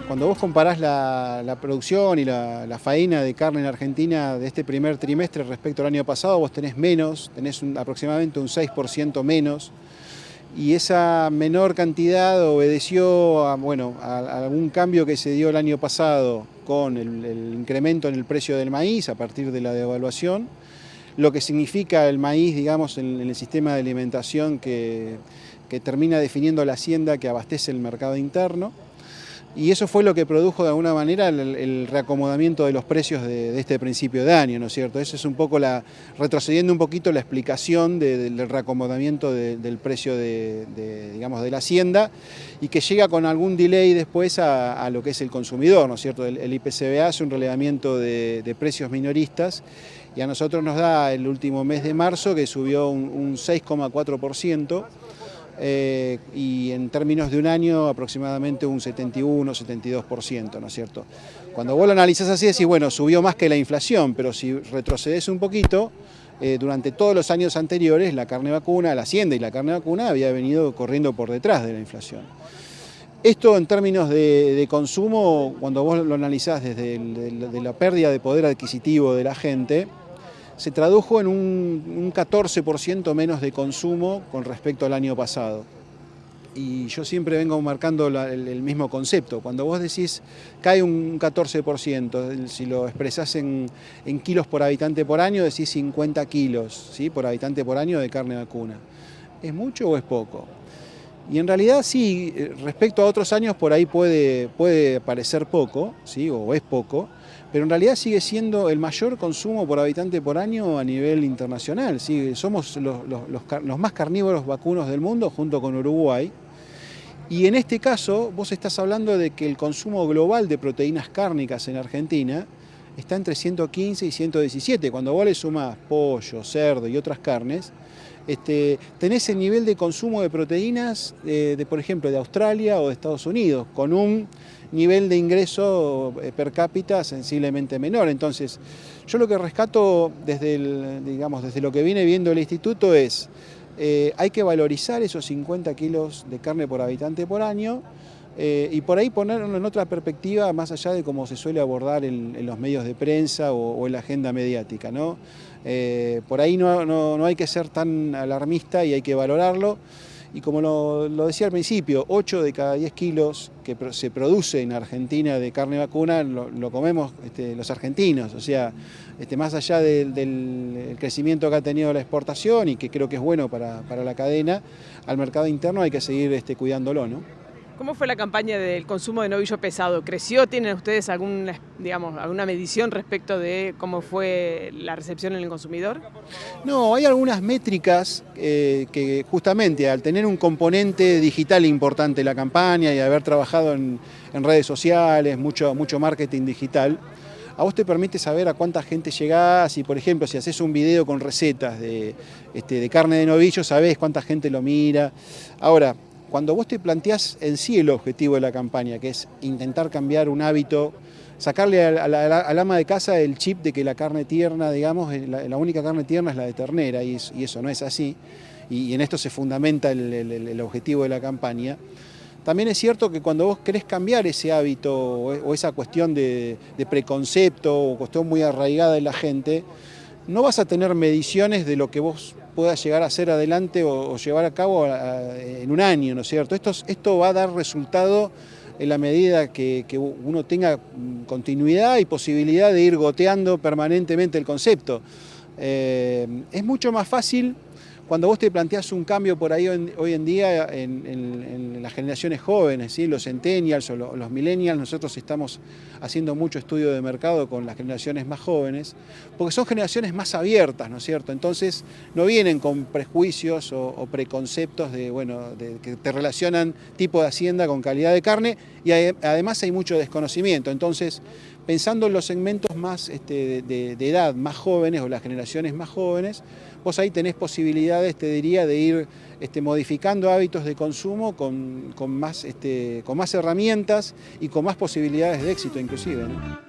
Cuando vos comparás la producción y la faena de carne en Argentina de este primer trimestre respecto al año pasado, vos tenés menos, aproximadamente un 6% menos, y esa menor cantidad obedeció a algún cambio que se dio el año pasado con el incremento en el precio del maíz a partir de la devaluación, lo que significa el maíz, digamos, en el sistema de alimentación que termina definiendo la hacienda que abastece el mercado interno. Y eso fue lo que produjo de alguna manera el reacomodamiento de los precios de este principio de año, ¿no es cierto? Eso es un poco retrocediendo un poquito la explicación del reacomodamiento del precio digamos, de la hacienda, y que llega con algún delay después a lo que es el consumidor, ¿no es cierto? El IPCBA hace un relevamiento de precios minoristas y a nosotros nos da el último mes de marzo que subió un 6,4%. Y en términos de un año aproximadamente un 71-72%, ¿no es cierto? Cuando vos lo analizás así decís, bueno, subió más que la inflación, pero si retrocedes un poquito, durante todos los años anteriores la carne vacuna, la hacienda y la carne vacuna había venido corriendo por detrás de la inflación. Esto en términos de consumo, cuando vos lo analizás desde de la pérdida de poder adquisitivo de la gente, se tradujo en un 14% menos de consumo con respecto al año pasado. Y yo siempre vengo marcando el mismo concepto. Cuando vos decís cae un 14%, si lo expresás en kilos por habitante por año, decís 50 kilos, ¿sí?, por habitante por año de carne vacuna. ¿Es mucho o es poco? Y en realidad sí, respecto a otros años por ahí puede parecer poco, ¿sí?, o es poco, pero en realidad sigue siendo el mayor consumo por habitante por año a nivel internacional. ¿Sí? Somos los más carnívoros vacunos del mundo junto con Uruguay. Y en este caso vos estás hablando de que el consumo global de proteínas cárnicas en Argentina está entre 115 y 117. Cuando vos le sumás pollo, cerdo y otras carnes, tenés el nivel de consumo de proteínas, por ejemplo, de Australia o de Estados Unidos, con un nivel de ingreso per cápita sensiblemente menor. Entonces, yo lo que rescato desde lo que viene viendo el instituto es, hay que valorizar esos 50 kilos de carne por habitante por año, y por ahí ponerlo en otra perspectiva más allá de cómo se suele abordar en los medios de prensa o en la agenda mediática, ¿no? Por ahí no hay que ser tan alarmista y hay que valorarlo. Y como lo decía al principio, 8 de cada 10 kilos que se produce en Argentina de carne vacuna lo comemos los argentinos. O sea, más allá del crecimiento que ha tenido la exportación y que creo que es bueno para la cadena, al mercado interno hay que seguir cuidándolo, ¿no? ¿Cómo fue la campaña del consumo de novillo pesado? ¿Creció? ¿Tienen ustedes alguna medición respecto de cómo fue la recepción en el consumidor? No, hay algunas métricas que justamente al tener un componente digital importante en la campaña y haber trabajado en redes sociales, mucho marketing digital, a vos te permite saber a cuánta gente llegás y, por ejemplo, si haces un video con recetas de carne de novillo, sabés cuánta gente lo mira. Ahora, cuando vos te planteás en sí el objetivo de la campaña, que es intentar cambiar un hábito, sacarle al ama de casa el chip de que la carne tierna, digamos, la única carne tierna es la de ternera, y eso no es así, y en esto se fundamenta el objetivo de la campaña. También es cierto que cuando vos querés cambiar ese hábito o esa cuestión de preconcepto o cuestión muy arraigada en la gente, no vas a tener mediciones de lo que vos puedas llegar a hacer adelante o llevar a cabo en un año, ¿no es cierto? Esto va a dar resultado en la medida que uno tenga continuidad y posibilidad de ir goteando permanentemente el concepto. Es mucho más fácil cuando vos te planteás un cambio por ahí hoy en día en las generaciones jóvenes, ¿sí? Los centennials o los millennials. Nosotros estamos haciendo mucho estudio de mercado con las generaciones más jóvenes, porque son generaciones más abiertas, ¿no es cierto? Entonces no vienen con prejuicios o preconceptos que te relacionan tipo de hacienda con calidad de carne, y además hay mucho desconocimiento. Entonces, pensando en los segmentos más de edad más jóvenes o las generaciones más jóvenes, vos ahí tenés posibilidades, te diría, de ir modificando hábitos de consumo con más herramientas y con más posibilidades de éxito inclusive, ¿no?